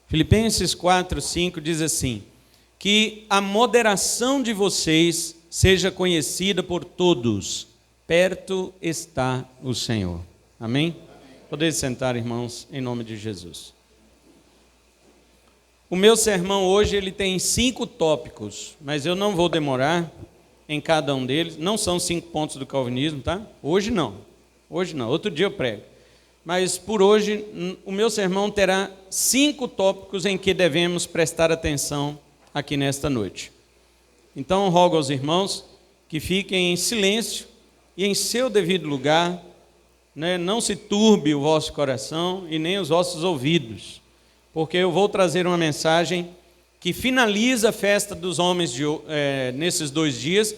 Filipenses 4:5 diz assim: que a moderação de vocês seja conhecida por todos, perto está o Senhor. Amém? Podeis sentar, irmãos, em nome de Jesus. O meu sermão hoje ele tem 5 tópicos, mas eu não vou demorar em cada um deles. Não são 5 pontos do calvinismo, tá? Hoje não, outro dia eu prego. Mas por hoje o meu sermão terá 5 tópicos em que devemos prestar atenção aqui nesta noite. Então rogo aos irmãos que fiquem em silêncio e em seu devido lugar, né? Não se turbe o vosso coração e nem os vossos ouvidos, porque eu vou trazer uma mensagem que finaliza a festa dos homens nesses 2 dias,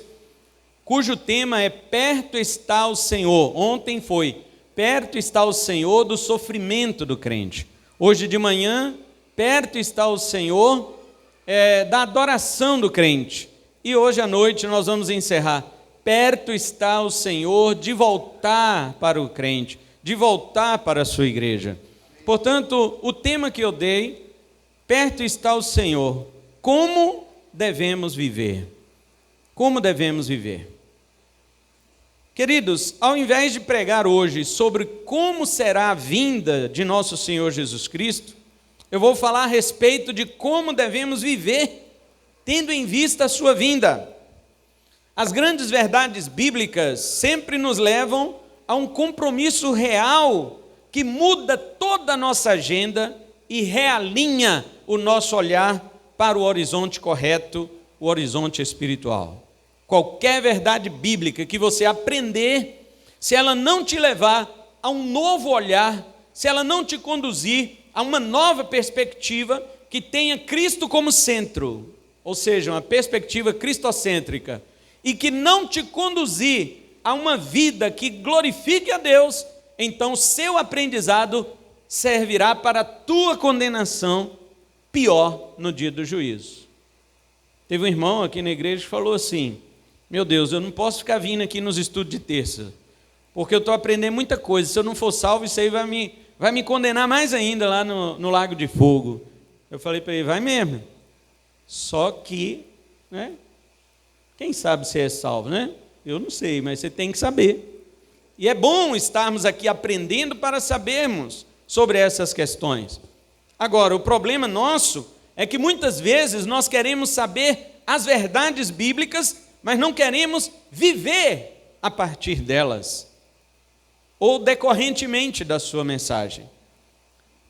cujo tema é perto está o Senhor. Ontem foi perto está o Senhor do sofrimento do crente. Hoje de manhã, perto está o Senhor da adoração do crente. E hoje à noite nós vamos encerrar. Perto está o Senhor de voltar para o crente, de voltar para a sua igreja. Portanto, o tema que eu dei, perto está o Senhor. Como devemos viver? Como devemos viver? Queridos, ao invés de pregar hoje sobre como será a vinda de nosso Senhor Jesus Cristo, eu vou falar a respeito de como devemos viver, tendo em vista a sua vinda. As grandes verdades bíblicas sempre nos levam a um compromisso real que muda toda a nossa agenda e realinha o nosso olhar para o horizonte correto, o horizonte espiritual. Qualquer verdade bíblica que você aprender, se ela não te levar a um novo olhar, se ela não te conduzir a uma nova perspectiva que tenha Cristo como centro, ou seja, uma perspectiva cristocêntrica, e que não te conduzir a uma vida que glorifique a Deus, então seu aprendizado servirá para a tua condenação, pior no dia do juízo. Teve um irmão aqui na igreja que falou assim: meu Deus, eu não posso ficar vindo aqui nos estudos de terça, porque eu estou aprendendo muita coisa. Se eu não for salvo, isso aí vai me condenar mais ainda lá no lago de fogo. Eu falei para ele: vai mesmo. Só que, né, quem sabe se é salvo, né? Eu não sei, mas você tem que saber. E é bom estarmos aqui aprendendo para sabermos sobre essas questões. Agora, o problema nosso é que muitas vezes nós queremos saber as verdades bíblicas, mas não queremos viver a partir delas, ou decorrentemente da sua mensagem.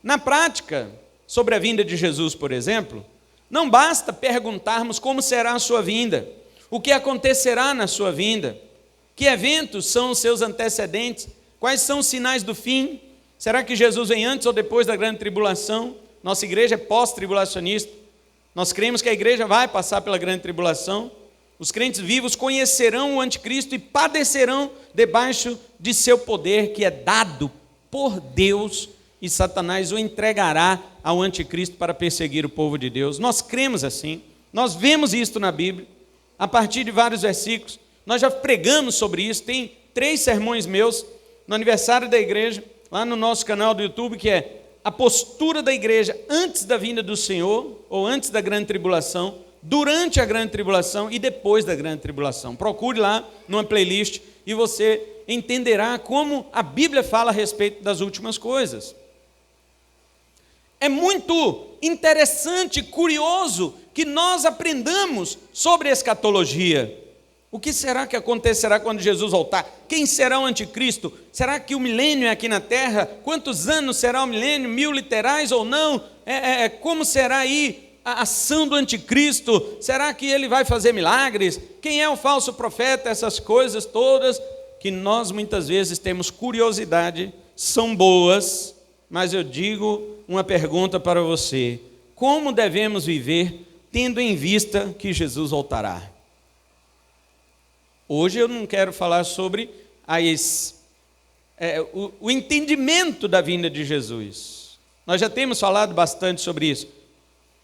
Na prática, sobre a vinda de Jesus, por exemplo, não basta perguntarmos como será a sua vinda, o que acontecerá na sua vinda, que eventos são os seus antecedentes, quais são os sinais do fim, será que Jesus vem antes ou depois da grande tribulação? Nossa igreja é pós-tribulacionista, nós cremos que a igreja vai passar pela grande tribulação. Os crentes vivos conhecerão o anticristo e padecerão debaixo de seu poder, que é dado por Deus, e Satanás o entregará ao anticristo para perseguir o povo de Deus. Nós cremos assim, nós vemos isto na Bíblia, a partir de vários versículos. Nós já pregamos sobre isso, tem 3 sermões meus no aniversário da igreja, lá no nosso canal do YouTube, que é a postura da igreja antes da vinda do Senhor, ou antes da grande tribulação, durante a grande tribulação e depois da grande tribulação. Procure lá numa playlist e você entenderá como a Bíblia fala a respeito das últimas coisas. É muito interessante, curioso, que nós aprendamos sobre escatologia. O que será que acontecerá quando Jesus voltar? Quem será o anticristo? Será que o milênio é aqui na terra? Quantos anos será o milênio? 1000 literais ou não? Como será aí a ação do anticristo? Será que ele vai fazer milagres? Quem é o falso profeta? Essas coisas todas que nós muitas vezes temos curiosidade, são boas, mas eu digo uma pergunta para você: como devemos viver tendo em vista que Jesus voltará? Hoje eu não quero falar sobre o entendimento da vinda de Jesus. Nós já temos falado bastante sobre isso,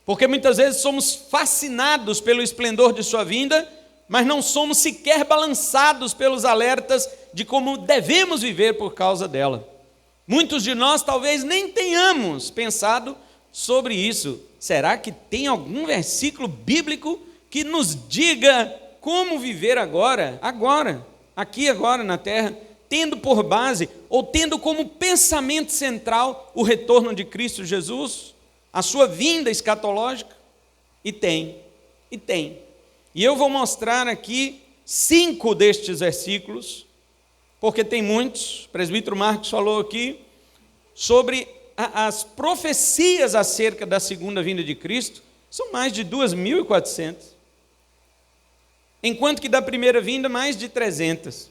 porque muitas vezes somos fascinados pelo esplendor de sua vinda, mas não somos sequer balançados pelos alertas de como devemos viver por causa dela. Muitos de nós talvez nem tenhamos pensado sobre isso. Será que tem algum versículo bíblico que nos diga como viver agora, aqui agora na terra, tendo por base ou tendo como pensamento central o retorno de Cristo Jesus, a sua vinda escatológica? E tem. E eu vou mostrar aqui 5 destes versículos, porque tem muitos. O presbítero Marcos falou aqui sobre as profecias acerca da segunda vinda de Cristo, são mais de 2.400, enquanto que da primeira vinda mais de 300.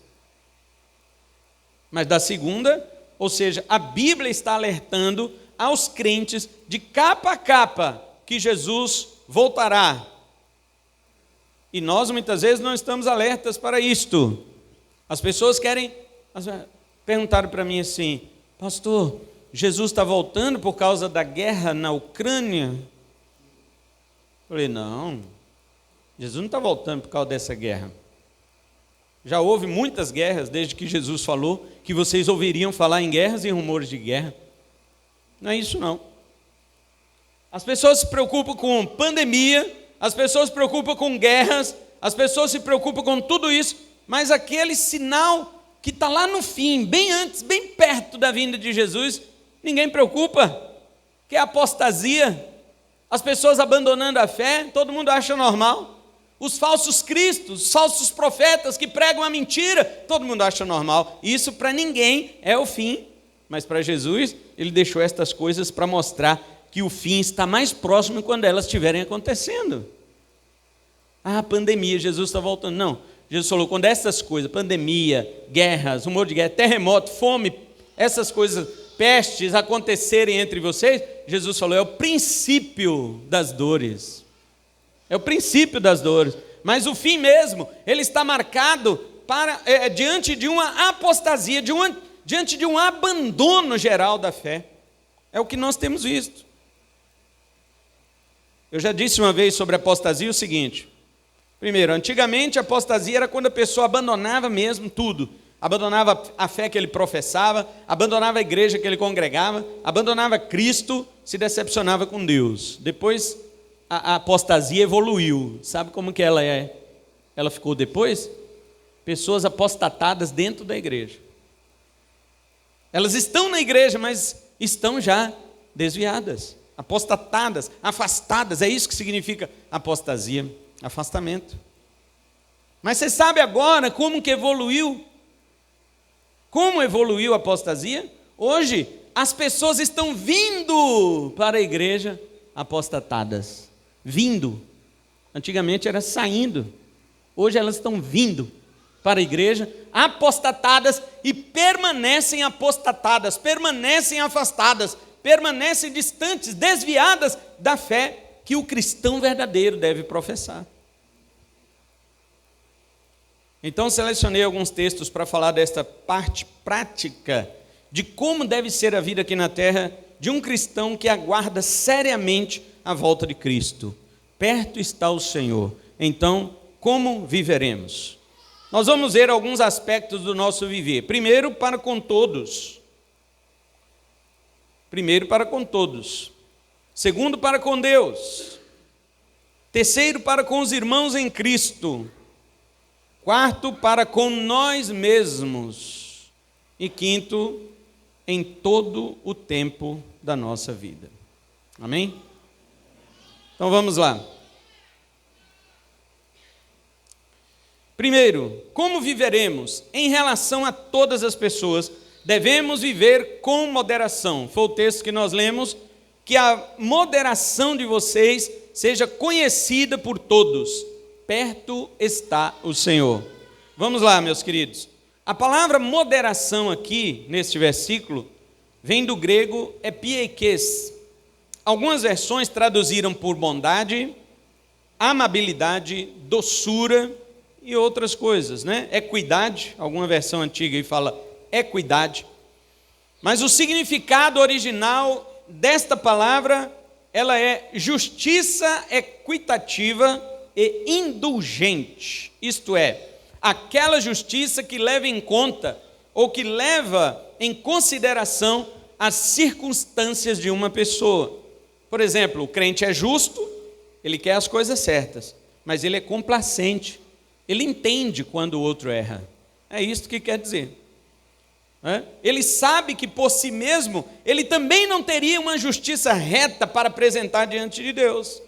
Mas da segunda, ou seja, a Bíblia está alertando aos crentes de capa a capa que Jesus voltará. E nós muitas vezes não estamos alertas para isto. As pessoas perguntaram para mim assim: pastor, Jesus está voltando por causa da guerra na Ucrânia? Eu falei: não, Jesus não está voltando por causa dessa guerra. Já houve muitas guerras desde que Jesus falou que vocês ouviriam falar em guerras e rumores de guerra. Não é isso não. As pessoas se preocupam com pandemia, as pessoas se preocupam com guerras, as pessoas se preocupam com tudo isso, mas aquele sinal que está lá no fim, bem antes, bem perto da vinda de Jesus, ninguém preocupa, que é a apostasia, as pessoas abandonando a fé, todo mundo acha normal. Os falsos cristos, os falsos profetas que pregam a mentira, todo mundo acha normal. Isso para ninguém é o fim, mas para Jesus, ele deixou estas coisas para mostrar que o fim está mais próximo quando elas estiverem acontecendo. Ah, pandemia, Jesus está voltando. Não, Jesus falou, quando essas coisas, pandemia, guerras, rumor de guerra, terremoto, fome, essas coisas, pestes acontecerem entre vocês, Jesus falou, é o princípio das dores. É o princípio das dores. Mas o fim mesmo, ele está marcado diante de uma apostasia, diante de um abandono geral da fé. É o que nós temos visto. Eu já disse uma vez sobre apostasia o seguinte: primeiro, antigamente a apostasia era quando a pessoa abandonava mesmo tudo, abandonava a fé que ele professava, abandonava a igreja que ele congregava, abandonava Cristo, se decepcionava com Deus. Depois a apostasia evoluiu. Sabe como que ela é? Ela ficou depois? Pessoas apostatadas dentro da igreja. Elas estão na igreja, mas estão já desviadas, apostatadas, afastadas. É isso que significa apostasia, afastamento. Mas você sabe agora como que evoluiu? Como evoluiu a apostasia? Hoje as pessoas estão vindo para a igreja apostatadas. Vindo. Antigamente era saindo. Hoje elas estão vindo para a igreja apostatadas e permanecem apostatadas, permanecem afastadas, permanecem distantes, desviadas da fé que o cristão verdadeiro deve professar. Então selecionei alguns textos para falar desta parte prática de como deve ser a vida aqui na terra de um cristão que aguarda seriamente a volta de Cristo. Perto está o Senhor. Então, como viveremos? Nós vamos ver alguns aspectos do nosso viver. Primeiro, para com todos. Segundo, para com Deus. Terceiro, para com os irmãos em Cristo. Quarto, para com nós mesmos. E quinto, em todo o tempo da nossa vida. Amém? Então vamos lá. Primeiro, como viveremos? Em relação a todas as pessoas, devemos viver com moderação. Foi o texto que nós lemos, que a moderação de vocês seja conhecida por todos. Perto está o Senhor. Vamos lá, meus queridos. A palavra moderação aqui, neste versículo, vem do grego epieikes. Algumas versões traduziram por bondade, amabilidade, doçura e outras coisas, né? Equidade, alguma versão antiga aí fala equidade. Mas o significado original desta palavra, ela é justiça equitativa e indulgente. Isto é, aquela justiça que leva em conta ou que leva em consideração as circunstâncias de uma pessoa. Por exemplo, o crente é justo, ele quer as coisas certas, mas ele é complacente, ele entende quando o outro erra. É isso que quer dizer. Ele sabe que por si mesmo, ele também não teria uma justiça reta para apresentar diante de Deus.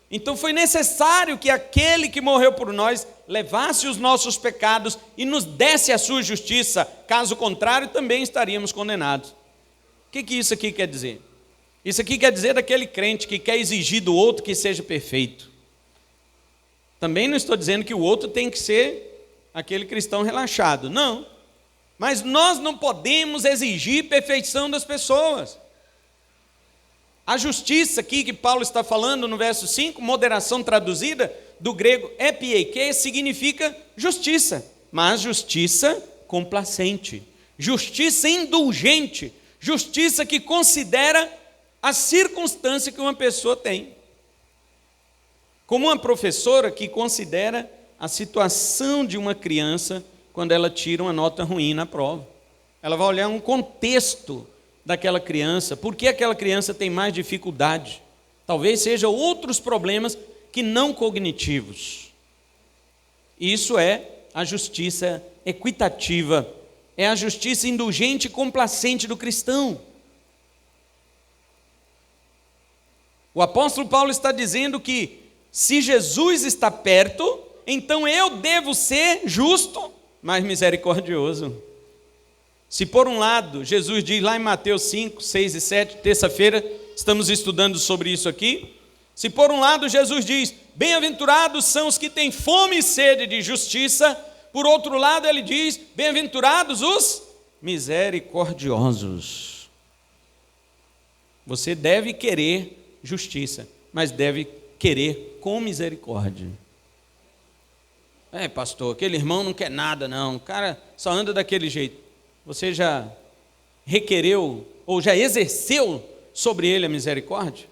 Então foi necessário que aquele que morreu por nós levasse os nossos pecados e nos desse a sua justiça, caso contrário também estaríamos condenados. O que isso aqui quer dizer? Isso aqui quer dizer daquele crente que quer exigir do outro que seja perfeito. Também não estou dizendo que o outro tem que ser aquele cristão relaxado, não. Mas nós não podemos exigir perfeição das pessoas. A justiça aqui que Paulo está falando no verso 5, moderação traduzida do grego epieke, significa justiça, mas justiça complacente, justiça indulgente, justiça que considera a circunstância que uma pessoa tem. Como uma professora que considera a situação de uma criança quando ela tira uma nota ruim na prova. Ela vai olhar um contexto daquela criança, por que aquela criança tem mais dificuldade. Talvez sejam outros problemas que não cognitivos. Isso é a justiça equitativa, é a justiça indulgente e complacente do cristão. O apóstolo Paulo está dizendo que se Jesus está perto, então eu devo ser justo, mas misericordioso. Se por um lado, Jesus diz lá em Mateus 5, 6 e 7, terça-feira, estamos estudando sobre isso aqui. Se por um lado Jesus diz, bem-aventurados são os que têm fome e sede de justiça, por outro lado ele diz, bem-aventurados os misericordiosos. Você deve querer justiça, mas deve querer com misericórdia. Pastor, aquele irmão não quer nada não, o cara só anda daquele jeito. Você já requereu ou já exerceu sobre ele a misericórdia?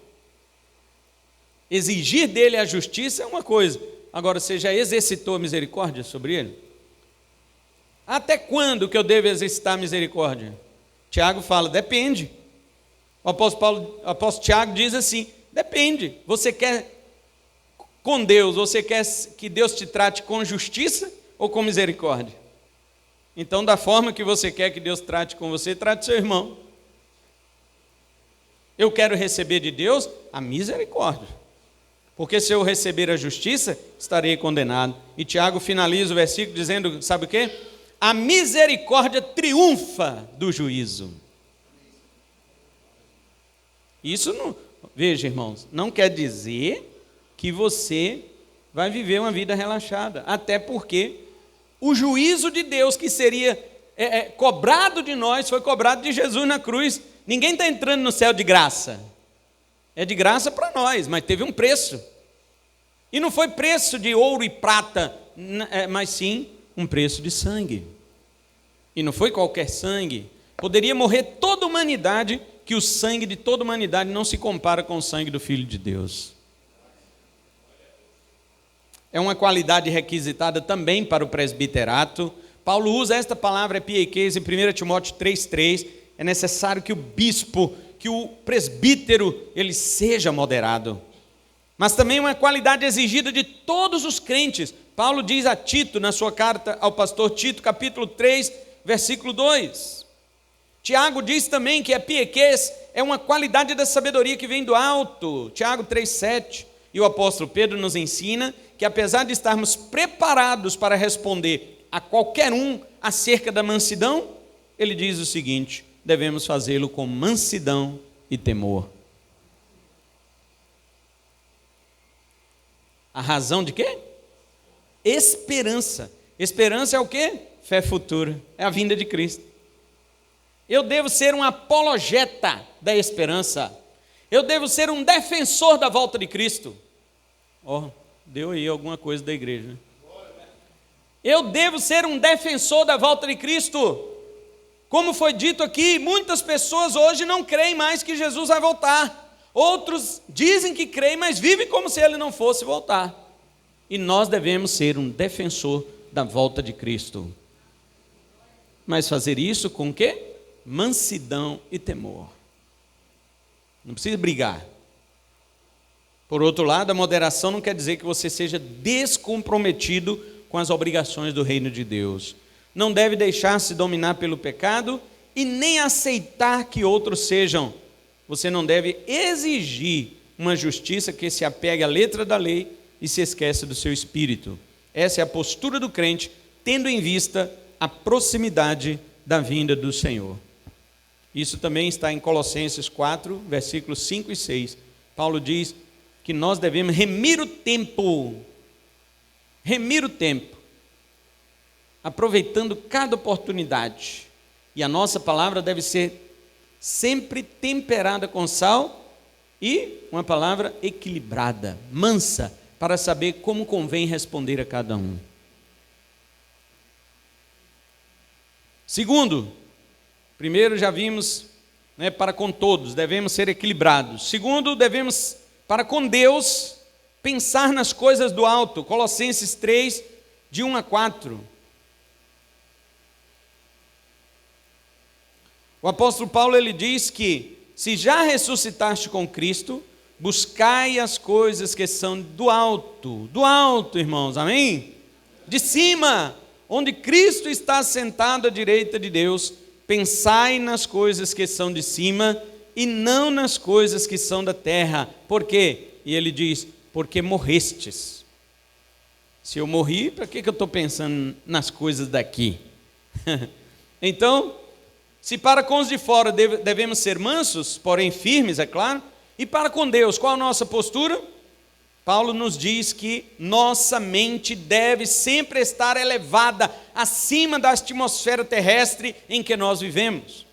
Exigir dele a justiça é uma coisa, agora você já exercitou a misericórdia sobre ele? Até quando que eu devo exercitar a misericórdia? Tiago fala, depende. O apóstolo Tiago diz assim, depende, você quer com Deus, você quer que Deus te trate com justiça ou com misericórdia? Então, da forma que você quer que Deus trate com você, trate seu irmão. Eu quero receber de Deus a misericórdia, porque se eu receber a justiça, estarei condenado. E Tiago finaliza o versículo dizendo, sabe o quê? A misericórdia triunfa do juízo. Isso não, veja irmãos, não quer dizer que você vai viver uma vida relaxada, até porque o juízo de Deus que seria cobrado de nós, foi cobrado de Jesus na cruz. Ninguém está entrando no céu de graça, é de graça para nós, mas teve um preço, e não foi preço de ouro e prata, mas sim um preço de sangue, e não foi qualquer sangue, poderia morrer toda a humanidade, que o sangue de toda a humanidade não se compara com o sangue do Filho de Deus. É uma qualidade requisitada também para o presbiterato. Paulo usa esta palavra epieikes em 1 Timóteo 3,3. É necessário que o bispo, que o presbítero, ele seja moderado. Mas também é uma qualidade exigida de todos os crentes. Paulo diz a Tito, na sua carta ao pastor Tito, capítulo 3, versículo 2. Tiago diz também que epieikes é uma qualidade da sabedoria que vem do alto. Tiago 3,7. E o apóstolo Pedro nos ensina que apesar de estarmos preparados para responder a qualquer um acerca da mansidão, ele diz o seguinte, devemos fazê-lo com mansidão e temor. A razão de quê? Esperança. Esperança é o quê? Fé futura, é a vinda de Cristo. Eu devo ser um apologeta da esperança. Eu devo ser um defensor da volta de Cristo. Deu aí alguma coisa da igreja, né? Eu devo ser um defensor da volta de Cristo. Como foi dito aqui, muitas pessoas hoje não creem mais que Jesus vai voltar. Outros dizem que creem, mas vivem como se ele não fosse voltar. E nós devemos ser um defensor da volta de Cristo. Mas fazer isso com o quê? Mansidão e temor. Não precisa brigar. Por outro lado, a moderação não quer dizer que você seja descomprometido com as obrigações do reino de Deus. Não deve deixar-se dominar pelo pecado e nem aceitar que outros sejam. Você não deve exigir uma justiça que se apegue à letra da lei e se esquece do seu espírito. Essa é a postura do crente, tendo em vista a proximidade da vinda do Senhor. Isso também está em Colossenses 4, versículos 5 e 6. Paulo diz que nós devemos remir o tempo, aproveitando cada oportunidade. E a nossa palavra deve ser sempre temperada com sal e uma palavra equilibrada, mansa, para saber como convém responder a cada um. Segundo, primeiro já vimos, para com todos, devemos ser equilibrados. Segundo, devemos, para com Deus, pensar nas coisas do alto. Colossenses 3, de 1 a 4. O apóstolo Paulo, ele diz que, se já ressuscitaste com Cristo, buscai as coisas que são do alto, irmãos, amém? De cima, onde Cristo está sentado à direita de Deus, pensai nas coisas que são de cima e não nas coisas que são da terra. Por quê? E ele diz, porque morrestes. Se eu morri, para que eu estou pensando nas coisas daqui? Então, se para com os de fora devemos ser mansos, porém firmes, é claro, e para com Deus, qual a nossa postura? Paulo nos diz que nossa mente deve sempre estar elevada acima da atmosfera terrestre em que nós vivemos.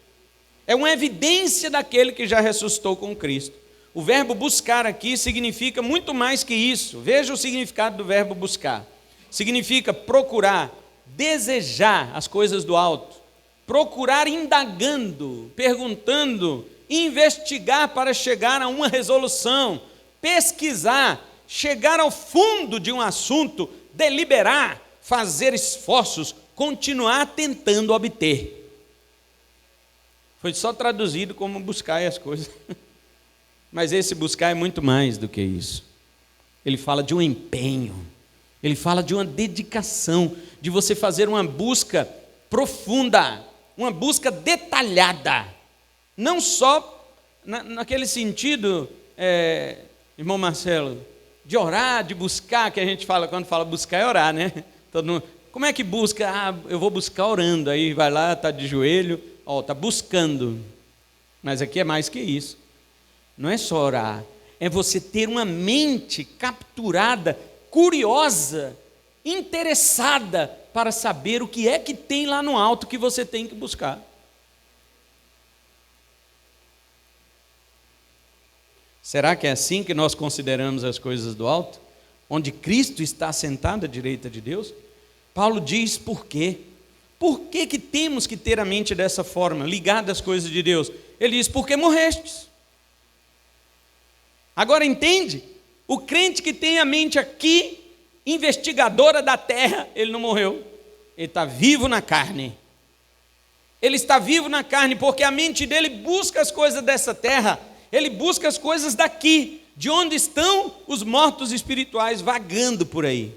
É uma evidência daquele que já ressuscitou com Cristo. O verbo buscar aqui significa muito mais que isso. Veja o significado do verbo buscar. Significa procurar, desejar as coisas do alto, procurar indagando, perguntando, investigar para chegar a uma resolução, pesquisar, chegar ao fundo de um assunto, deliberar, fazer esforços, continuar tentando obter. Foi só traduzido como buscar as coisas. Mas esse buscar é muito mais do que isso. Ele fala de um empenho, ele fala de uma dedicação, de você fazer uma busca profunda, uma busca detalhada, não só naquele sentido, irmão Marcelo, de orar, de buscar, que a gente fala, quando fala buscar é orar, né? Todo mundo, como é que busca? Eu vou buscar orando, aí vai lá, está de joelho, está buscando. Mas aqui é mais que isso, não é só orar, é você ter uma mente capturada, curiosa, interessada, para saber o que é que tem lá no alto que você tem que buscar. Será que é assim que nós consideramos as coisas do alto? Onde Cristo está sentado à direita de Deus? Paulo diz por quê. Por que temos que ter a mente dessa forma, ligada às coisas de Deus? Ele diz, porque morrestes. Agora entende? O crente que tem a mente aqui, investigadora da terra, ele não morreu. Ele está vivo na carne. Ele está vivo na carne porque a mente dele busca as coisas dessa terra. Ele busca as coisas daqui, de onde estão os mortos espirituais vagando por aí.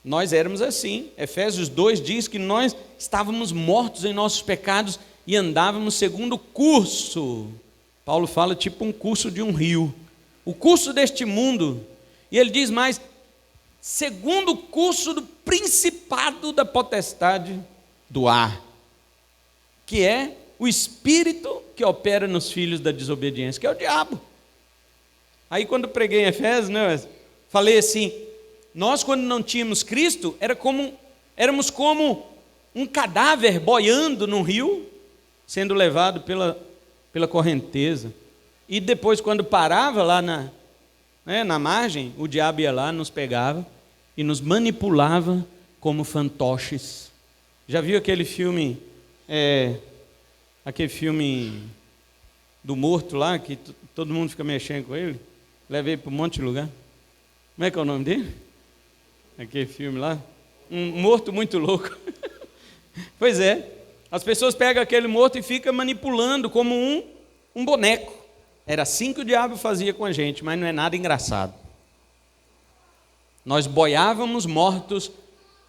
Nós éramos assim. Efésios 2 diz que nós estávamos mortos em nossos pecados e andávamos segundo o curso. Paulo fala tipo um curso de um rio. O curso deste mundo. E ele diz mais, segundo o curso do principado da potestade do ar, que é o espírito que opera nos filhos da desobediência, que é o diabo. Aí quando eu preguei em Efésios, falei assim, nós quando não tínhamos Cristo, éramos como um cadáver boiando no rio, sendo levado pela correnteza. E depois quando parava lá na margem, o diabo ia lá, nos pegava e nos manipulava como fantoches. Já viu aquele filme, do morto lá, que todo mundo fica mexendo com ele? Leva ele para um monte de lugar. Como é que é o nome dele? Aquele filme lá? Um morto muito louco. Pois é, as pessoas pegam aquele morto e ficam manipulando como um boneco. Era assim que o diabo fazia com a gente, mas não é nada engraçado. Nós boiávamos mortos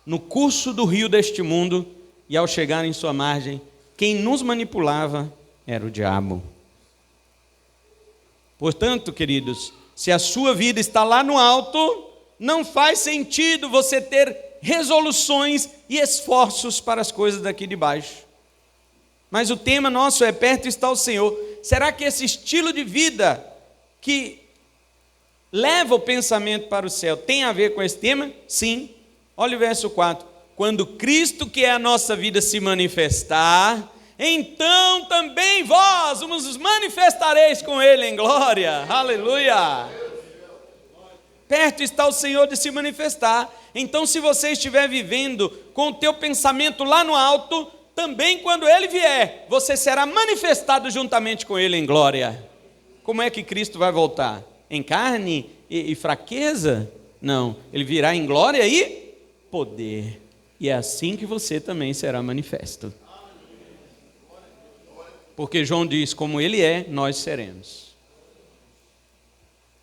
no curso do rio deste mundo, e ao chegar em sua margem, quem nos manipulava era o diabo. Portanto, queridos, se a sua vida está lá no alto, não faz sentido você ter resoluções e esforços para as coisas daqui de baixo. Mas o tema nosso é: perto está o Senhor. Será que esse estilo de vida que leva o pensamento para o céu tem a ver com esse tema? Sim. Olha o verso 4. Quando Cristo, que é a nossa vida, se manifestar, então também vós vos manifestareis com Ele em glória. Aleluia! Perto está o Senhor de se manifestar. Então, se você estiver vivendo com o teu pensamento lá no alto, também quando Ele vier, você será manifestado juntamente com Ele em glória. Como é que Cristo vai voltar? Em carne e fraqueza? Não, Ele virá em glória e poder. E é assim que você também será manifesto. Porque João diz: como Ele é, nós seremos.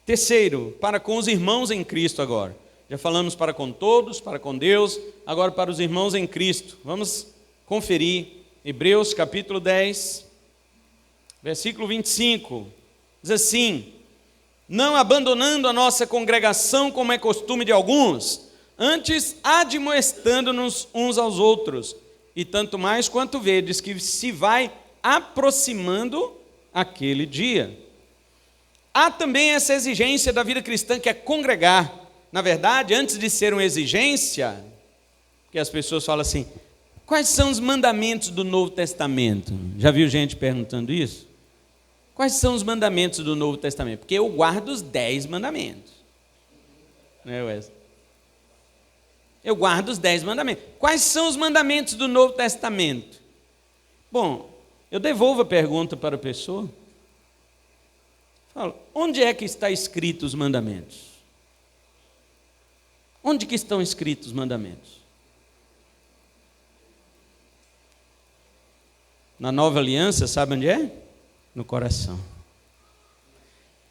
Terceiro, para com os irmãos em Cristo agora. Já falamos para com todos, para com Deus, agora para os irmãos em Cristo. Vamos conferir Hebreus capítulo 10, versículo 25. Diz assim: não abandonando a nossa congregação, como é costume de alguns, antes admoestando-nos uns aos outros, e tanto mais quanto vedes que se vai aproximando aquele dia. Há também essa exigência da vida cristã, que é congregar. Na verdade, antes de ser uma exigência, que as pessoas falam assim: quais são os mandamentos do Novo Testamento? Já viu gente perguntando isso? Quais são os mandamentos do Novo Testamento? Porque eu guardo os 10 mandamentos. Não é, Wesley? Eu guardo os 10 mandamentos. Quais são os mandamentos do Novo Testamento? Bom, eu devolvo a pergunta para a pessoa. Falo: onde é que está escritos os mandamentos? Onde que estão escritos os mandamentos? Na Nova Aliança, sabe onde é? No coração.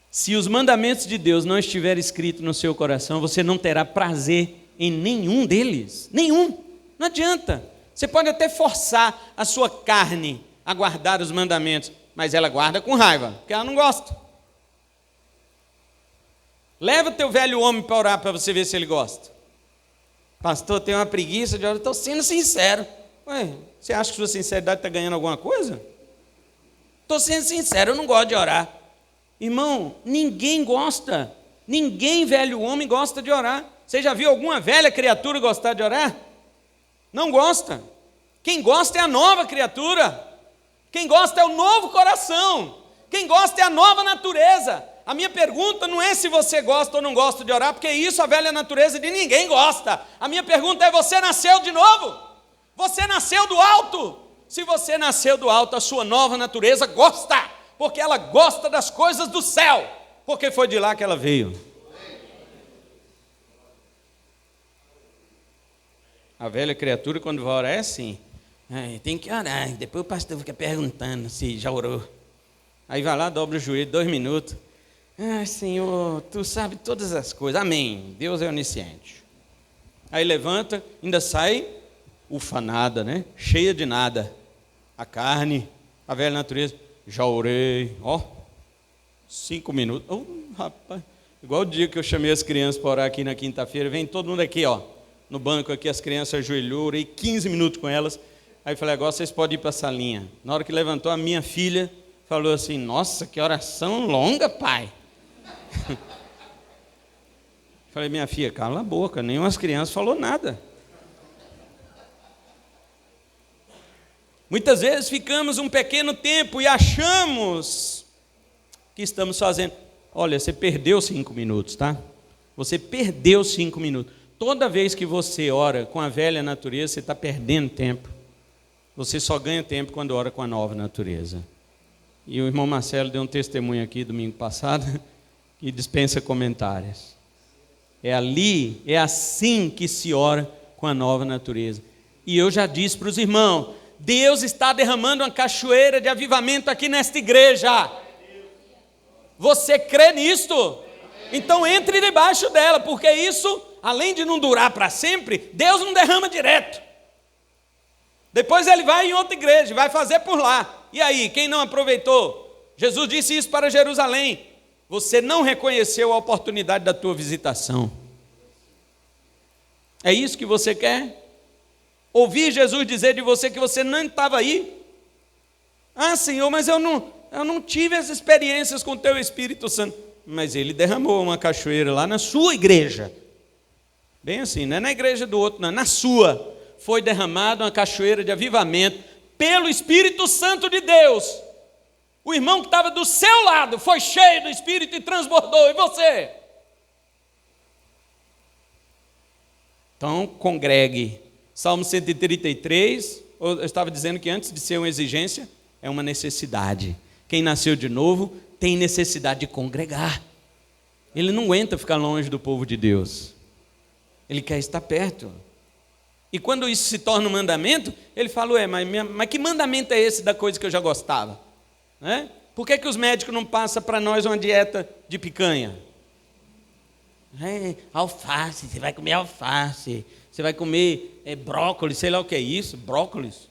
Se os mandamentos de Deus não estiverem escritos no seu coração, você não terá prazer em nenhum deles. Nenhum. Não adianta. Você pode até forçar a sua carne a guardar os mandamentos, mas ela guarda com raiva, porque ela não gosta. Leva o teu velho homem para orar para você ver se ele gosta. Pastor, tem uma preguiça de orar. Estou sendo sincero. Ué, você acha que sua sinceridade está ganhando alguma coisa? Estou sendo sincero, eu não gosto de orar. Irmão, ninguém gosta. Ninguém, velho homem, gosta de orar. Você já viu alguma velha criatura gostar de orar? Não gosta. Quem gosta é a nova criatura. Quem gosta é o novo coração. Quem gosta é a nova natureza. A minha pergunta não é se você gosta ou não gosta de orar, porque isso a velha natureza de ninguém gosta. A minha pergunta é: você nasceu de novo? Você nasceu do alto? Se você nasceu do alto, a sua nova natureza gosta, porque ela gosta das coisas do céu, porque foi de lá que ela veio. A velha criatura, quando vai orar, é assim: tem que orar. Depois o pastor fica perguntando se já orou. Aí vai lá, dobra o joelho, 2 minutos. Senhor, tu sabe todas as coisas. Amém. Deus é onisciente. Aí levanta, ainda sai ufanada, né? Cheia de nada. A carne, a velha natureza. Já orei. 5 minutos. Rapaz. Igual o dia que eu chamei as crianças para orar aqui na quinta-feira. Vem todo mundo aqui, no banco aqui, as crianças ajoelhou. Orei 15 minutos com elas. Aí falei: agora vocês podem ir para a salinha. Na hora que levantou, a minha filha falou assim: nossa, que oração longa, pai. Falei: minha filha, cala a boca, nenhuma das crianças falou nada. Muitas vezes ficamos um pequeno tempo e achamos que estamos fazendo. Olha, você perdeu 5 minutos, tá? Você perdeu 5 minutos. Toda vez que você ora com a velha natureza, você está perdendo tempo. Você só ganha tempo quando ora com a nova natureza. E o irmão Marcelo deu um testemunho aqui domingo passado, que dispensa comentários. É assim que se ora com a nova natureza. E eu já disse para os irmãos: Deus está derramando uma cachoeira de avivamento aqui nesta igreja. Você crê nisto? Então entre debaixo dela, porque isso, além de não durar para sempre, Deus não derrama direto. Depois ele vai em outra igreja, vai fazer por lá. E aí, quem não aproveitou? Jesus disse isso para Jerusalém. Você não reconheceu a oportunidade da tua visitação. É isso que você quer? Ouvir Jesus dizer de você que você não estava aí? Ah, Senhor, mas eu não tive as experiências com o teu Espírito Santo. Mas ele derramou uma cachoeira lá na sua igreja. Bem assim, não é na igreja do outro, não, na sua. Foi derramada uma cachoeira de avivamento pelo Espírito Santo de Deus. O irmão que estava do seu lado foi cheio do Espírito e transbordou. E você? Então, congregue. Salmo 133, eu estava dizendo que antes de ser uma exigência, é uma necessidade. Quem nasceu de novo tem necessidade de congregar. Ele não aguenta ficar longe do povo de Deus. Ele quer estar perto. E quando isso se torna um mandamento, ele fala, mas que mandamento é esse da coisa que eu já gostava? Por que os médicos não passam para nós uma dieta de picanha? Alface, você vai comer alface. Você vai comer brócolis, sei lá o que é isso, brócolis.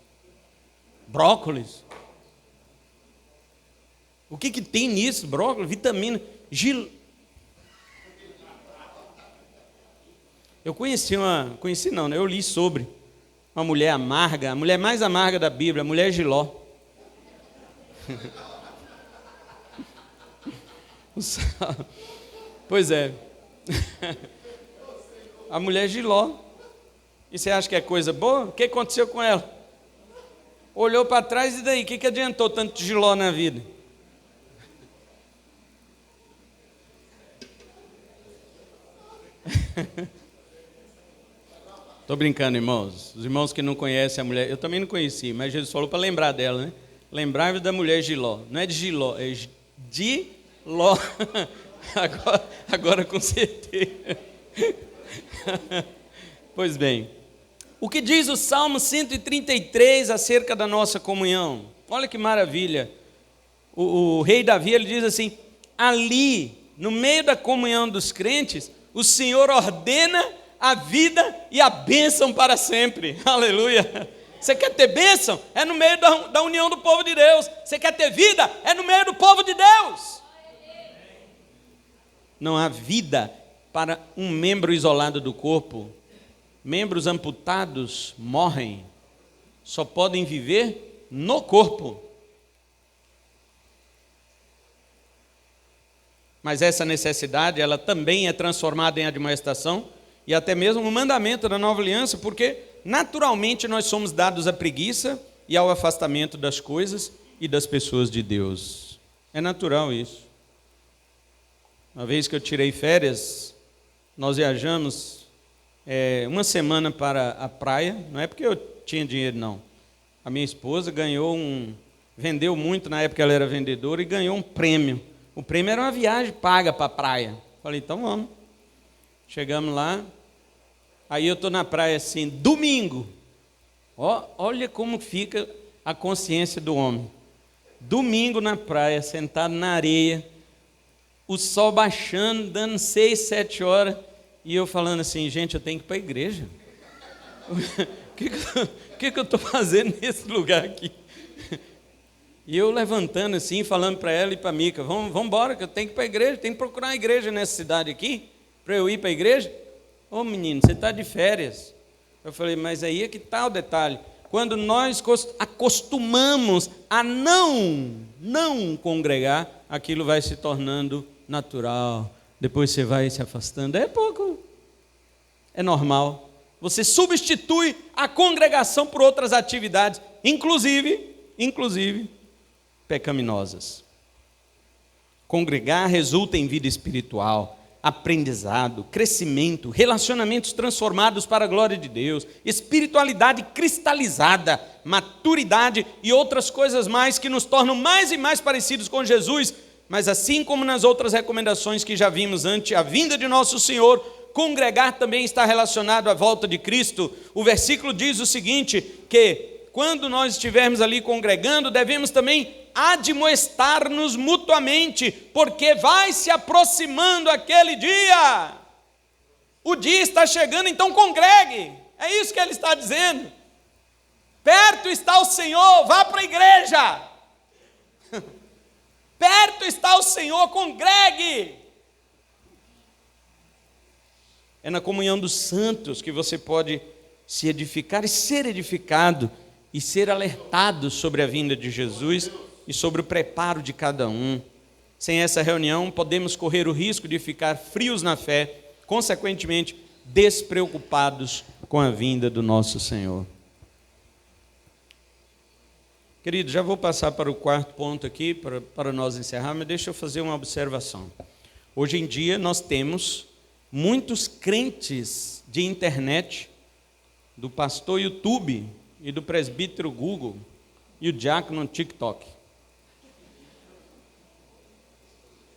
O que tem nisso? Brócolis, vitamina, Eu eu li sobre uma mulher amarga, a mulher mais amarga da Bíblia, a mulher Giló. Pois é. A mulher Giló. E você acha que é coisa boa? O que aconteceu com ela? Olhou para trás e daí? O que adiantou tanto de Giló na vida? Estou brincando, irmãos. Os irmãos que não conhecem a mulher, eu também não conheci, mas Jesus falou para lembrar dela, né? Lembrai-vos da mulher Giló. Não é de Giló, é de Ló. Agora com certeza. Pois bem, o que diz o Salmo 133 acerca da nossa comunhão? Olha que maravilha. O rei Davi, ele diz assim, ali, no meio da comunhão dos crentes, o Senhor ordena a vida e a bênção para sempre. Aleluia. Você quer ter bênção? É no meio da união do povo de Deus. Você quer ter vida? É no meio do povo de Deus. Não há vida para um membro isolado do corpo. Membros amputados morrem. Só podem viver no corpo. Mas essa necessidade, ela também é transformada em admoestação e até mesmo um mandamento da nova aliança, porque naturalmente nós somos dados à preguiça e ao afastamento das coisas e das pessoas de Deus. É natural isso. Uma vez que eu tirei férias, nós viajamos uma semana para a praia, não é porque eu tinha dinheiro, não. A minha esposa vendeu muito, na época ela era vendedora, e ganhou um prêmio. O prêmio era uma viagem paga para a praia. Falei, então vamos. Chegamos lá, aí eu estou na praia assim, domingo. Olha como fica a consciência do homem. Domingo na praia, sentado na areia, o sol baixando, dando 6, 7 horas, e eu falando assim, gente, eu tenho que ir para a igreja. O que eu estou fazendo nesse lugar aqui? E eu levantando assim, falando para ela e para a Mica, vamos embora, que eu tenho que ir para a igreja, tenho que procurar uma igreja nessa cidade aqui, para eu ir para a igreja. Ô menino, você está de férias. Eu falei, mas aí é que está o detalhe. Quando nós acostumamos a não congregar, aquilo vai se tornando natural. Depois você vai se afastando. É pouco. É normal. Você substitui a congregação por outras atividades, inclusive pecaminosas. Congregar resulta em vida espiritual, aprendizado, crescimento, relacionamentos transformados para a glória de Deus, espiritualidade cristalizada, maturidade e outras coisas mais que nos tornam mais e mais parecidos com Jesus. Mas assim como nas outras recomendações que já vimos ante a vinda de nosso Senhor, congregar também está relacionado à volta de Cristo. O versículo diz o seguinte, que quando nós estivermos ali congregando, devemos também admoestar-nos mutuamente, porque vai se aproximando aquele dia. O dia está chegando, então congregue. É isso que ele está dizendo. Perto está o Senhor, vá para a igreja. Perto está o Senhor, congregue. É na comunhão dos santos que você pode se edificar e ser edificado e ser alertado sobre a vinda de Jesus e sobre o preparo de cada um. Sem essa reunião, podemos correr o risco de ficar frios na fé, consequentemente, despreocupados com a vinda do nosso Senhor. Querido, já vou passar para o quarto ponto aqui, para nós encerrar, mas deixa eu fazer uma observação. Hoje em dia, nós temos muitos crentes de internet, do pastor YouTube e do presbítero Google e o diácono TikTok.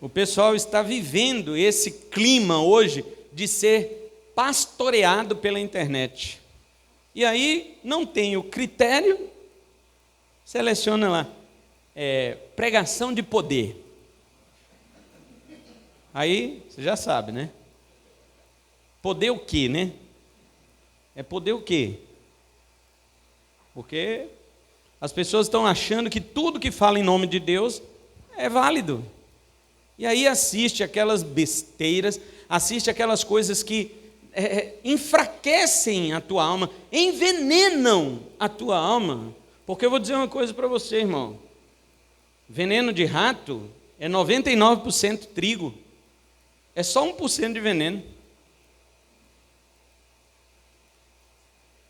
O pessoal está vivendo esse clima hoje de ser pastoreado pela internet. E aí não tem o critério, seleciona lá, pregação de poder. Aí você já sabe, né? Poder o quê, né? É poder o quê? Porque as pessoas estão achando que tudo que fala em nome de Deus é válido. E aí assiste aquelas besteiras, assiste aquelas coisas que enfraquecem a tua alma, envenenam a tua alma. Porque eu vou dizer uma coisa para você, irmão. Veneno de rato é 99% trigo. É só 1% de veneno.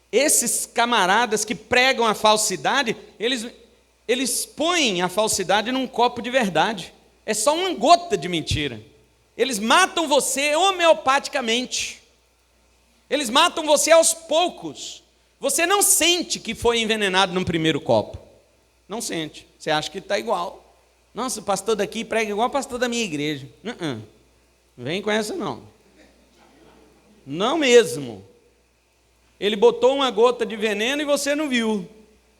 Esses camaradas que pregam a falsidade, eles põem a falsidade num copo de verdade. É só uma gota de mentira. Eles matam você homeopaticamente. Eles matam você aos poucos. Você não sente que foi envenenado no primeiro copo. Não sente. Você acha que está igual. Nossa, o pastor daqui prega igual o pastor da minha igreja. Não vem com essa não. Não mesmo. Ele botou uma gota de veneno e você não viu.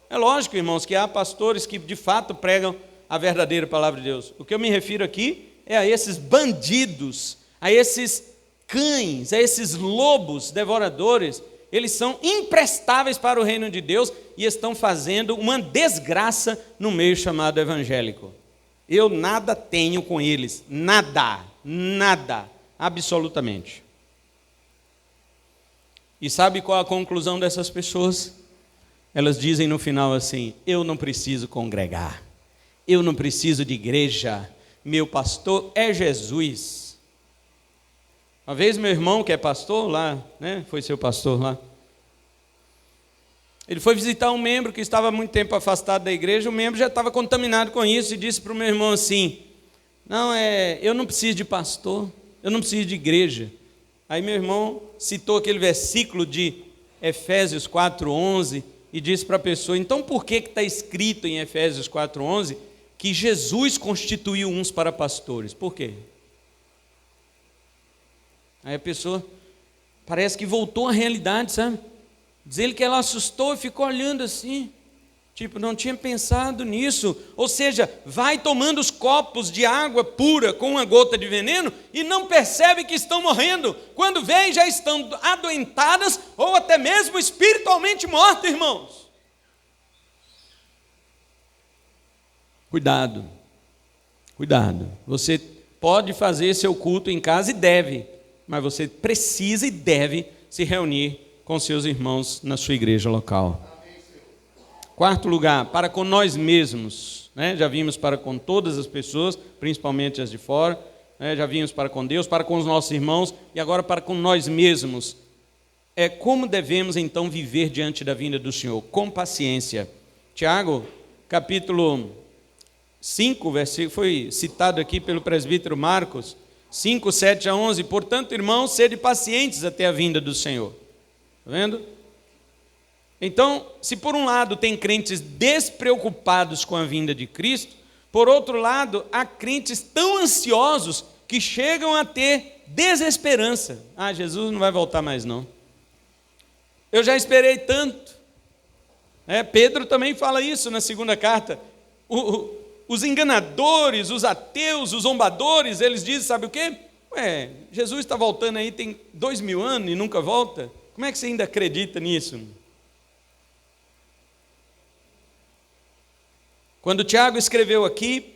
É lógico, irmãos, que há pastores que de fato pregam a verdadeira palavra de Deus. O que eu me refiro aqui é a esses bandidos, a esses cães, a esses lobos devoradores. Eles são imprestáveis para o reino de Deus e estão fazendo uma desgraça no meio chamado evangélico. Eu nada tenho com eles, nada, absolutamente. E sabe qual a conclusão dessas pessoas? Elas dizem no final assim: eu não preciso congregar, eu não preciso de igreja, meu pastor é Jesus. Uma vez meu irmão, que é pastor lá, né, foi seu pastor lá, ele foi visitar um membro que estava há muito tempo afastado da igreja. O membro já estava contaminado com isso e disse para o meu irmão assim: eu não preciso de pastor, eu não preciso de igreja. Aí meu irmão citou aquele versículo de Efésios 4:11 e disse para a pessoa: então por que está escrito em Efésios 4:11 que Jesus constituiu uns para pastores? Por quê? Aí a pessoa parece que voltou à realidade, sabe? Diz ele que ela assustou e ficou olhando assim, tipo, não tinha pensado nisso. Ou seja, vai tomando os copos de água pura com uma gota de veneno e não percebe que estão morrendo. Quando vê, já estão adoentadas ou até mesmo espiritualmente mortas, irmãos. Cuidado, cuidado. Você pode fazer seu culto em casa e deve, mas você precisa e deve se reunir com seus irmãos na sua igreja local. Quarto lugar, para com nós mesmos, né? Já vimos para com todas as pessoas, principalmente as de fora, né? Já vimos para com Deus, para com os nossos irmãos e agora para com nós mesmos. Como devemos então viver diante da vinda do Senhor? Com paciência. Tiago, capítulo 5, versículo, foi citado aqui pelo presbítero Marcos, 5, 7 a 11. Portanto, irmãos, sede pacientes até a vinda do Senhor. Está vendo? Então, se por um lado tem crentes despreocupados com a vinda de Cristo, por outro lado, há crentes tão ansiosos que chegam a ter desesperança. Jesus não vai voltar mais não. Eu já esperei tanto. Pedro também fala isso na segunda carta. Os enganadores, os ateus, os zombadores, eles dizem, sabe o quê? Jesus está voltando aí tem 2000 anos e nunca volta. Como é que você ainda acredita nisso? Quando Tiago escreveu aqui,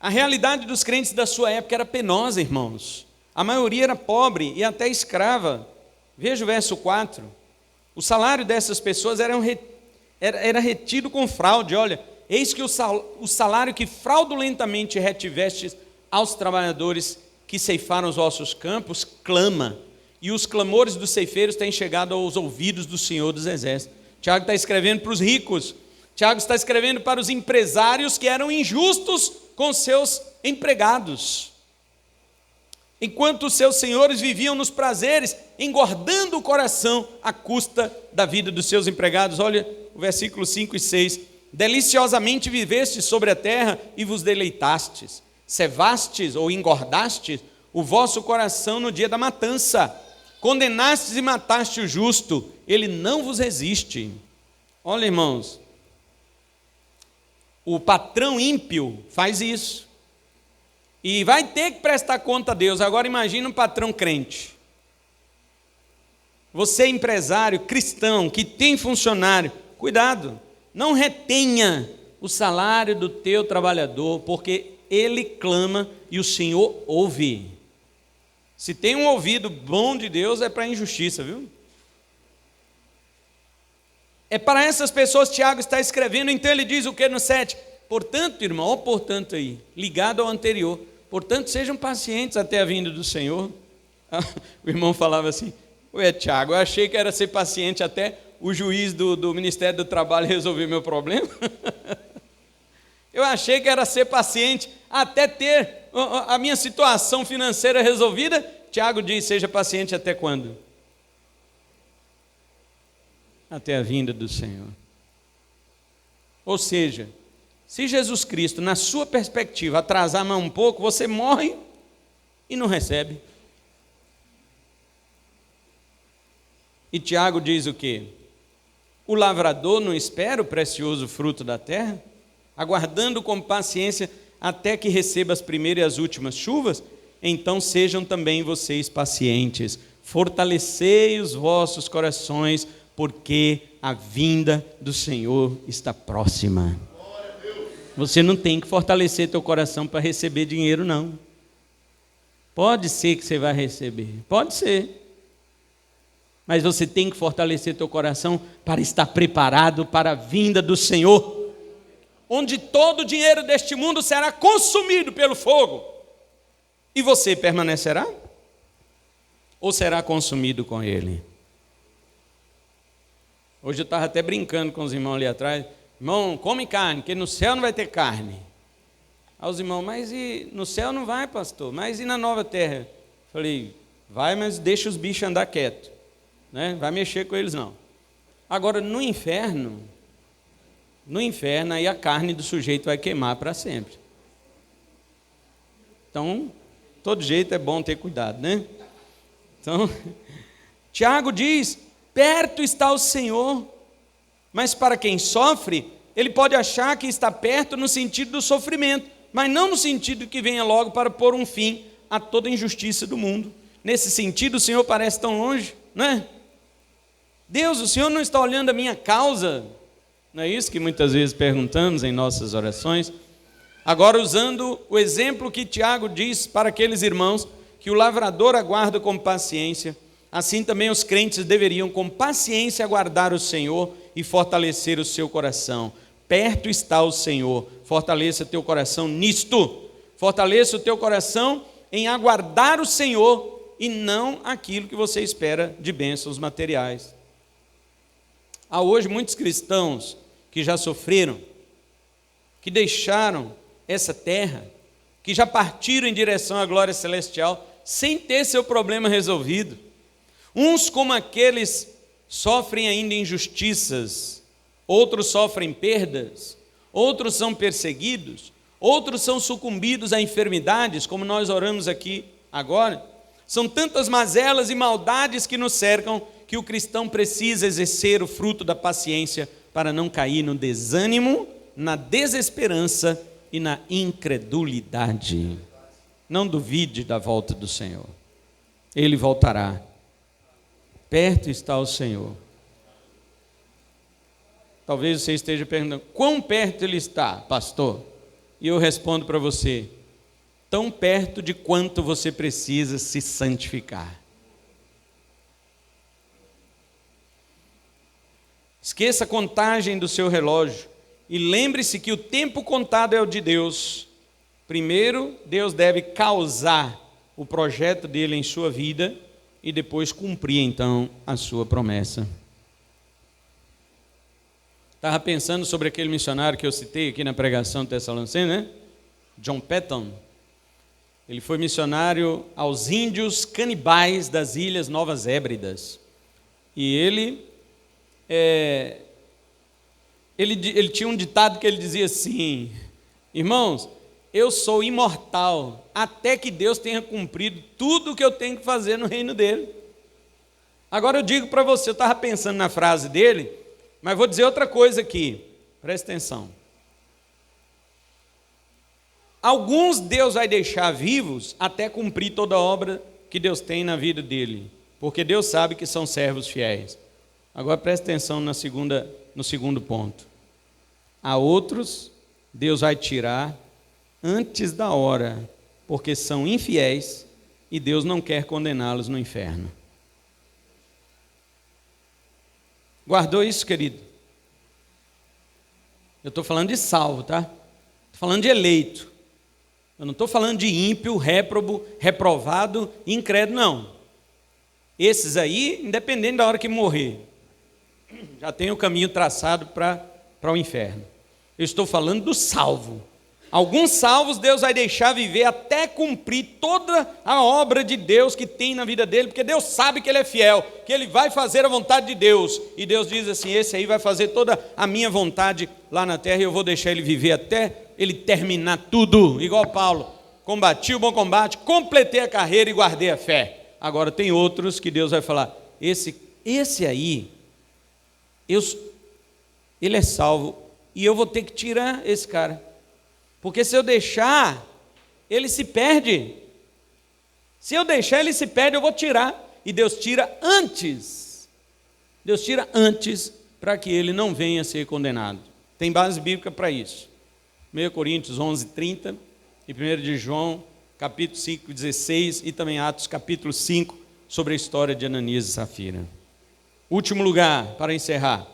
a realidade dos crentes da sua época era penosa, irmãos. A maioria era pobre e até escrava. Veja o verso 4. O salário dessas pessoas era retido com fraude. Olha, eis que o salário que fraudulentamente retivestes aos trabalhadores que ceifaram os vossos campos, clama. E os clamores dos ceifeiros têm chegado aos ouvidos do Senhor dos Exércitos. Tiago está escrevendo para os ricos. Tiago está escrevendo para os empresários que eram injustos com seus empregados. Enquanto os seus senhores viviam nos prazeres, engordando o coração à custa da vida dos seus empregados. Olha o versículo 5 e 6. Deliciosamente vivestes sobre a terra e vos deleitastes. Cevastes ou engordastes o vosso coração no dia da matança. Condenastes e mataste o justo, ele não vos resiste. Olha, irmãos, o patrão ímpio faz isso. E vai ter que prestar conta a Deus. Agora imagina um patrão crente. Você empresário cristão que tem funcionário, cuidado, não retenha o salário do teu trabalhador, porque ele clama e o Senhor ouve. Se tem um ouvido bom de Deus, é para a injustiça, viu? É para essas pessoas que Tiago está escrevendo. Então ele diz o que no 7? Portanto, irmão, ó, portanto aí, ligado ao anterior, portanto sejam pacientes até a vinda do Senhor. O irmão falava assim, Tiago, eu achei que era ser paciente até o juiz do Ministério do Trabalho resolver meu problema. Eu achei que era ser paciente até ter a minha situação financeira resolvida. Tiago diz, seja paciente até quando? Até a vinda do Senhor. Ou seja, se Jesus Cristo, na sua perspectiva, atrasar mais um pouco, você morre e não recebe. E Tiago diz o quê? O lavrador não espera o precioso fruto da terra, aguardando com paciência até que receba as primeiras e as últimas chuvas? Então sejam também vocês pacientes, fortalecei os vossos corações, porque a vinda do Senhor está próxima. Você não tem que fortalecer teu coração para receber dinheiro, não. Pode ser que você vai receber, pode ser. Mas você tem que fortalecer teu coração para estar preparado para a vinda do Senhor, onde todo o dinheiro deste mundo será consumido pelo fogo. E você permanecerá? Ou será consumido com ele? Hoje eu estava até brincando com os irmãos ali atrás. Irmão, come carne, porque no céu não vai ter carne. Aí os irmãos, mas e no céu não vai, pastor? Mas e na nova terra? Falei, vai, mas deixa os bichos andar quieto, né? Vai mexer com eles não. Agora no inferno aí a carne do sujeito vai queimar para sempre. Então, todo jeito é bom ter cuidado, né? Então, Tiago diz, perto está o Senhor, mas para quem sofre, ele pode achar que está perto no sentido do sofrimento, mas não no sentido que venha logo para pôr um fim a toda injustiça do mundo. Nesse sentido, o Senhor parece tão longe, né? Deus, o Senhor não está olhando a minha causa? Não é isso que muitas vezes perguntamos em nossas orações? Agora, usando o exemplo que Tiago diz para aqueles irmãos, que o lavrador aguarda com paciência, assim também os crentes deveriam com paciência aguardar o Senhor e fortalecer o seu coração. Perto está o Senhor, fortaleça teu coração nisto, fortaleça o teu coração em aguardar o Senhor e não aquilo que você espera de bênçãos materiais. Há hoje muitos cristãos que já sofreram, que deixaram essa terra, que já partiram em direção à glória celestial, sem ter seu problema resolvido. Uns como aqueles sofrem ainda injustiças, outros sofrem perdas, outros são perseguidos, outros são sucumbidos a enfermidades, como nós oramos aqui agora. São tantas mazelas e maldades que nos cercam, que o cristão precisa exercer o fruto da paciência para não cair no desânimo, na desesperança e na incredulidade. Não duvide da volta do Senhor. Ele voltará. Perto está o Senhor. Talvez você esteja perguntando, quão perto Ele está, pastor? E eu respondo para você, tão perto de quanto você precisa se santificar. Esqueça a contagem do seu relógio e lembre-se que o tempo contado é o de Deus. Primeiro, Deus deve causar o projeto dele em sua vida e depois cumprir então a sua promessa. Estava pensando sobre aquele missionário que eu citei aqui na pregação de Tessalonicenses, né? John Patton. Ele foi missionário aos índios canibais das Ilhas Novas Hébridas. E ele tinha um ditado que ele dizia assim: irmãos, eu sou imortal até que Deus tenha cumprido tudo o que eu tenho que fazer no reino dele. Agora eu digo para você, eu estava pensando na frase dele, mas vou dizer outra coisa aqui, presta atenção. Alguns Deus vai deixar vivos até cumprir toda a obra que Deus tem na vida dele, porque Deus sabe que são servos fiéis. Agora presta atenção no segundo ponto. A outros Deus vai tirar antes da hora, porque são infiéis e Deus não quer condená-los no inferno. Guardou isso, querido? Eu estou falando de salvo, tá? Estou falando de eleito. Eu não estou falando de ímpio, réprobo, reprovado, incrédulo, não. Esses aí, independente da hora que morrer, já tem o caminho traçado para o inferno. Eu estou falando do salvo. Alguns salvos Deus vai deixar viver até cumprir toda a obra de Deus que tem na vida dele, porque Deus sabe que ele é fiel, que ele vai fazer a vontade de Deus. E Deus diz assim, esse aí vai fazer toda a minha vontade lá na terra e eu vou deixar ele viver até ele terminar tudo. Igual Paulo, combati o bom combate, completei a carreira e guardei a fé. Agora tem outros que Deus vai falar, esse aí, ele é salvo e eu vou ter que tirar esse cara. Porque se eu deixar, ele se perde. Se eu deixar, ele se perde, eu vou tirar. E Deus tira antes. Deus tira antes para que ele não venha a ser condenado. Tem base bíblica para isso. 1 Coríntios 11, 30 e 1 de João, capítulo 5, 16 e também Atos, capítulo 5, sobre a história de Ananias e Safira. Último lugar, para encerrar.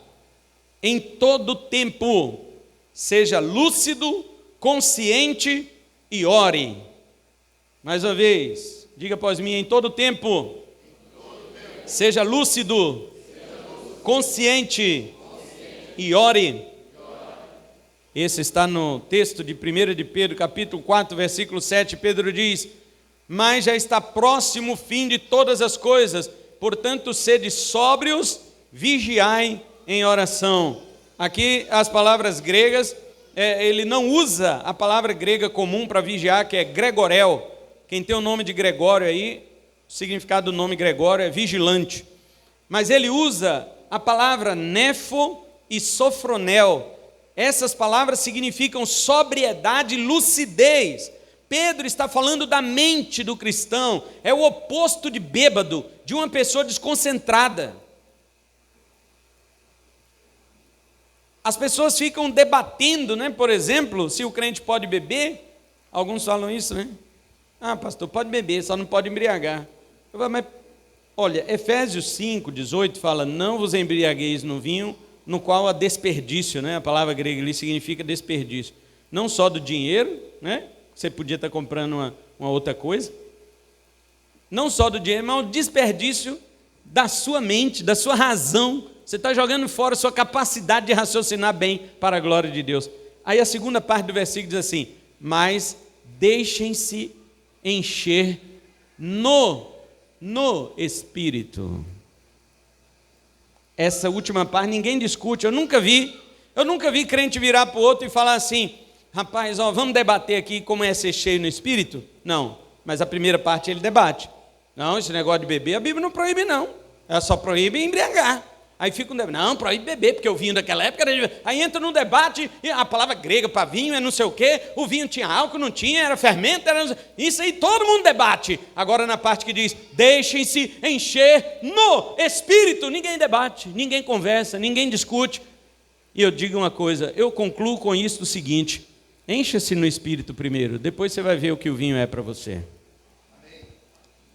Em todo tempo, seja lúcido, consciente e ore. Mais uma vez, diga após mim, em todo tempo, seja lúcido, consciente e ore. Esse está no texto de 1 de Pedro, capítulo 4, versículo 7. Pedro diz, mas já está próximo o fim de todas as coisas, portanto sede sóbrios, vigiai em oração. Aqui as palavras gregas, ele não usa a palavra grega comum para vigiar, que é gregorel. Quem tem o nome de Gregório aí, o significado do nome Gregório é vigilante. Mas ele usa a palavra nefo e sofronel. Essas palavras significam sobriedade e lucidez. Pedro está falando da mente do cristão, é o oposto de bêbado, de uma pessoa desconcentrada. As pessoas ficam debatendo, né? Por exemplo, se o crente pode beber. Alguns falam isso, né? Ah, pastor, pode beber, só não pode embriagar. Eu falo, mas, olha, Efésios 5, 18 fala, não vos embriagueis no vinho, no qual há desperdício, né? A palavra grega ali significa desperdício. Não só do dinheiro, né? Você podia estar comprando uma outra coisa. Não só do dinheiro, mas o desperdício da sua mente, da sua razão. Você está jogando fora a sua capacidade de raciocinar bem para a glória de Deus. Aí a segunda parte do versículo diz assim, mas deixem-se encher no Espírito. Essa última parte ninguém discute, eu nunca vi crente virar para o outro e falar assim, rapaz, vamos debater aqui como é ser cheio no Espírito? Não, mas a primeira parte ele debate. Não, esse negócio de beber, a Bíblia não proíbe não, ela só proíbe embriagar. Aí fica um debate, não, proíbe beber, porque o vinho daquela época era... Aí entra num debate, e a palavra grega para vinho é não sei o quê, o vinho tinha álcool, não tinha, era fermento, era... Isso aí todo mundo debate. Agora na parte que diz, deixem-se encher no Espírito, ninguém debate, ninguém conversa, ninguém discute. E eu digo uma coisa, eu concluo com isso o seguinte, encha-se no Espírito primeiro, depois você vai ver o que o vinho é para você.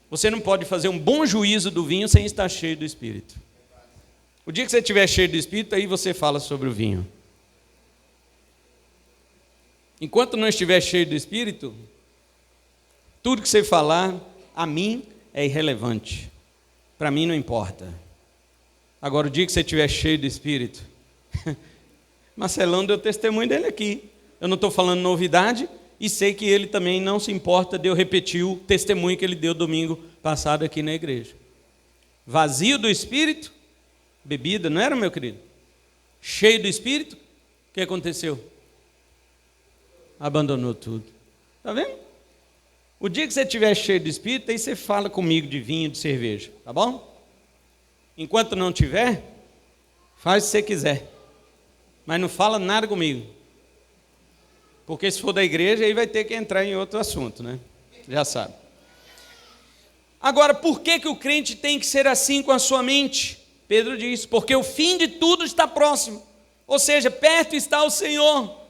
Você não pode fazer um bom juízo do vinho sem estar cheio do Espírito. O dia que você estiver cheio do Espírito, aí você fala sobre o vinho. Enquanto não estiver cheio do Espírito, tudo que você falar, a mim, é irrelevante. Para mim não importa. Agora, o dia que você estiver cheio do Espírito, Marcelão deu testemunho dele aqui. Eu não estou falando novidade e sei que ele também não se importa de eu repetir o testemunho que ele deu domingo passado aqui na igreja. Vazio do Espírito, bebida, não era, meu querido? Cheio do Espírito, o que aconteceu? Abandonou tudo. Está vendo? O dia que você estiver cheio do Espírito, aí você fala comigo de vinho, de cerveja, tá bom? Enquanto não tiver, faz o que você quiser. Mas não fala nada comigo. Porque se for da igreja, aí vai ter que entrar em outro assunto, né? Já sabe. Agora, por que o crente tem que ser assim com a sua mente? Pedro diz, porque o fim de tudo está próximo, ou seja, perto está o Senhor.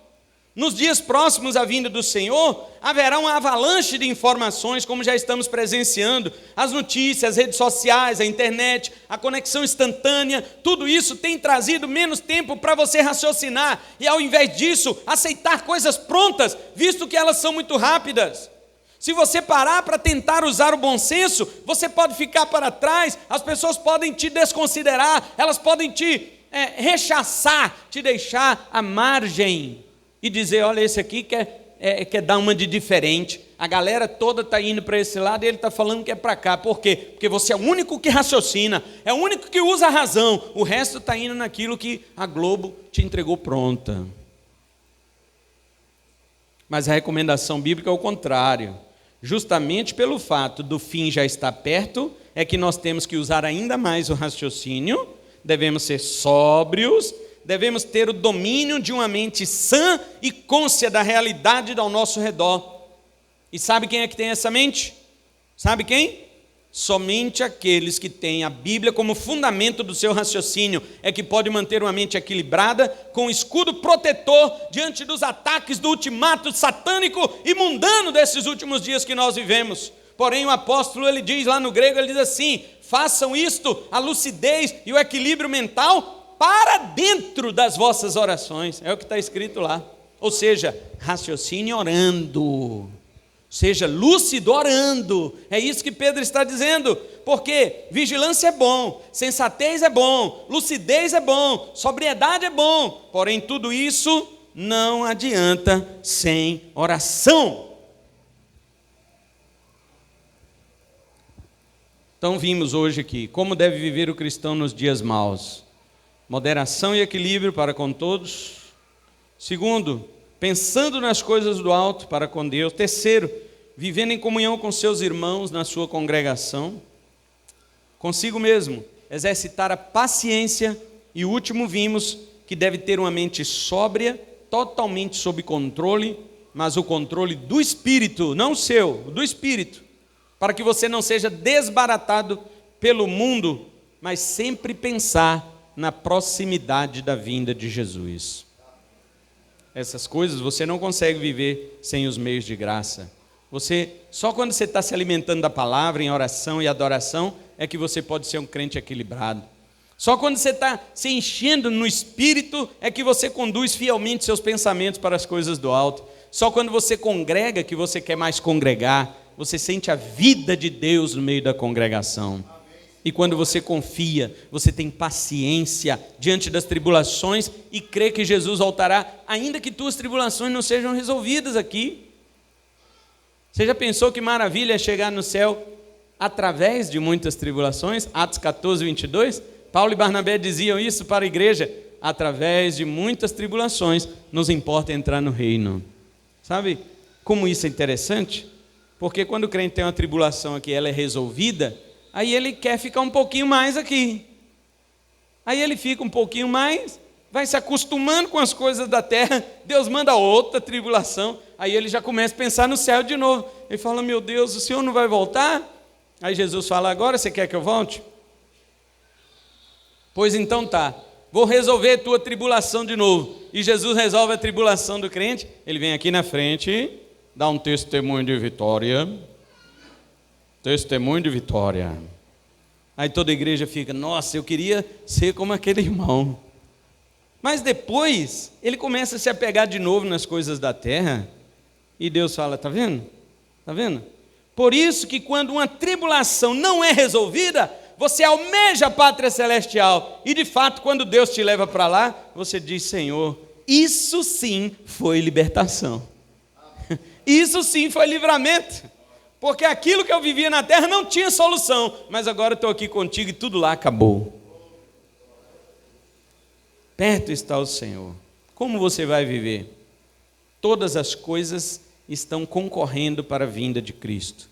Nos dias próximos à vinda do Senhor, haverá uma avalanche de informações, como já estamos presenciando, as notícias, as redes sociais, a internet, a conexão instantânea, tudo isso tem trazido menos tempo para você raciocinar, e ao invés disso, aceitar coisas prontas, visto que elas são muito rápidas. Se você parar para tentar usar o bom senso, você pode ficar para trás, as pessoas podem te desconsiderar, elas podem te rechaçar, te deixar à margem e dizer, olha, esse aqui quer dar uma de diferente, a galera toda está indo para esse lado e ele está falando que é para cá. Por quê? Porque você é o único que raciocina, é o único que usa a razão, o resto está indo naquilo que a Globo te entregou pronta. Mas a recomendação bíblica é o contrário. Justamente pelo fato do fim já estar perto, é que nós temos que usar ainda mais o raciocínio, devemos ser sóbrios, devemos ter o domínio de uma mente sã e cônscia da realidade ao nosso redor. E sabe quem é que tem essa mente? Sabe quem? Somente aqueles que têm a Bíblia como fundamento do seu raciocínio é que pode manter uma mente equilibrada, com um escudo protetor diante dos ataques do ultimato satânico e mundano desses últimos dias que nós vivemos. Porém, o apóstolo, ele diz lá no grego, ele diz assim, façam isto, a lucidez e o equilíbrio mental para dentro das vossas orações. É o que está escrito lá. Ou seja, raciocine orando. Seja lúcido orando, é isso que Pedro está dizendo, porque vigilância é bom, sensatez é bom, lucidez é bom, sobriedade é bom, porém tudo isso não adianta sem oração. Então vimos hoje aqui, como deve viver o cristão nos dias maus. Moderação e equilíbrio para com todos. Segundo, pensando nas coisas do alto para com Deus. Terceiro, vivendo em comunhão com seus irmãos na sua congregação. Consigo mesmo, exercitar a paciência. E o último vimos que deve ter uma mente sóbria, totalmente sob controle, mas o controle do Espírito, não o seu, do Espírito, para que você não seja desbaratado pelo mundo, mas sempre pensar na proximidade da vinda de Jesus. Essas coisas você não consegue viver sem os meios de graça. Só quando você está se alimentando da palavra, em oração e adoração, é que você pode ser um crente equilibrado. Só quando você está se enchendo no Espírito, é que você conduz fielmente seus pensamentos para as coisas do alto. Só quando você congrega, que você quer mais congregar, você sente a vida de Deus no meio da congregação. E quando você confia, você tem paciência diante das tribulações e crê que Jesus voltará, ainda que tuas tribulações não sejam resolvidas aqui. Você já pensou que maravilha é chegar no céu através de muitas tribulações? Atos 14, 22. Paulo e Barnabé diziam isso para a igreja. Através de muitas tribulações nos importa entrar no reino. Sabe como isso é interessante? Porque quando o crente tem uma tribulação aqui, ela é resolvida, aí ele quer ficar um pouquinho mais aqui. Aí ele fica um pouquinho mais, vai se acostumando com as coisas da terra, Deus manda outra tribulação, aí ele já começa a pensar no céu de novo. Ele fala, meu Deus, o Senhor não vai voltar? Aí Jesus fala, agora você quer que eu volte? Pois então tá, vou resolver a tua tribulação de novo. E Jesus resolve a tribulação do crente, ele vem aqui na frente, dá um testemunho de vitória. Testemunho de vitória. Aí toda a igreja fica, nossa, eu queria ser como aquele irmão. Mas depois, ele começa a se apegar de novo nas coisas da terra, e Deus fala, tá vendo? Tá vendo? Por isso que quando uma tribulação não é resolvida, você almeja a pátria celestial, e de fato, quando Deus te leva para lá, você diz, Senhor, isso sim foi libertação. Isso sim foi livramento. Porque aquilo que eu vivia na terra não tinha solução, mas agora estou aqui contigo e tudo lá acabou. Perto está o Senhor. Como você vai viver? Todas as coisas estão concorrendo para a vinda de Cristo.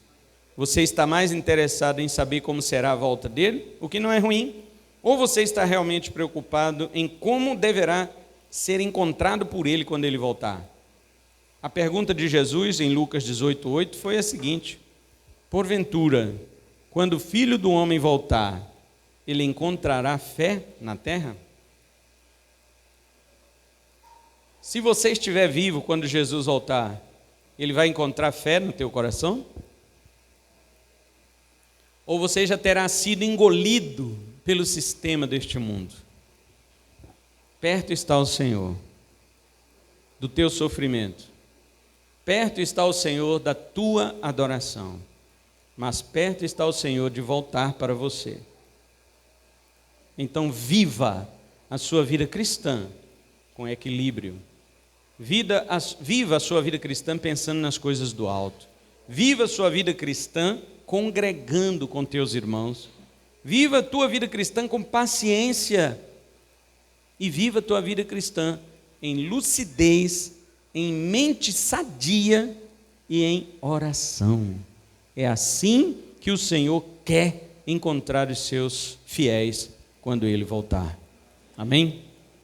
Você está mais interessado em saber como será a volta dele, o que não é ruim, ou você está realmente preocupado em como deverá ser encontrado por ele quando ele voltar? A pergunta de Jesus em Lucas 18:8 foi a seguinte: porventura, quando o Filho do Homem voltar, ele encontrará fé na terra? Se você estiver vivo quando Jesus voltar, ele vai encontrar fé no teu coração? Ou você já terá sido engolido pelo sistema deste mundo? Perto está o Senhor do teu sofrimento. Perto está o Senhor da tua adoração. Mas perto está o Senhor de voltar para você. Então viva a sua vida cristã com equilíbrio. Viva a sua vida cristã pensando nas coisas do alto. Viva a sua vida cristã congregando com teus irmãos. Viva a tua vida cristã com paciência. E viva a tua vida cristã em lucidez, em mente sadia e em oração. É assim que o Senhor quer encontrar os seus fiéis quando Ele voltar. Amém?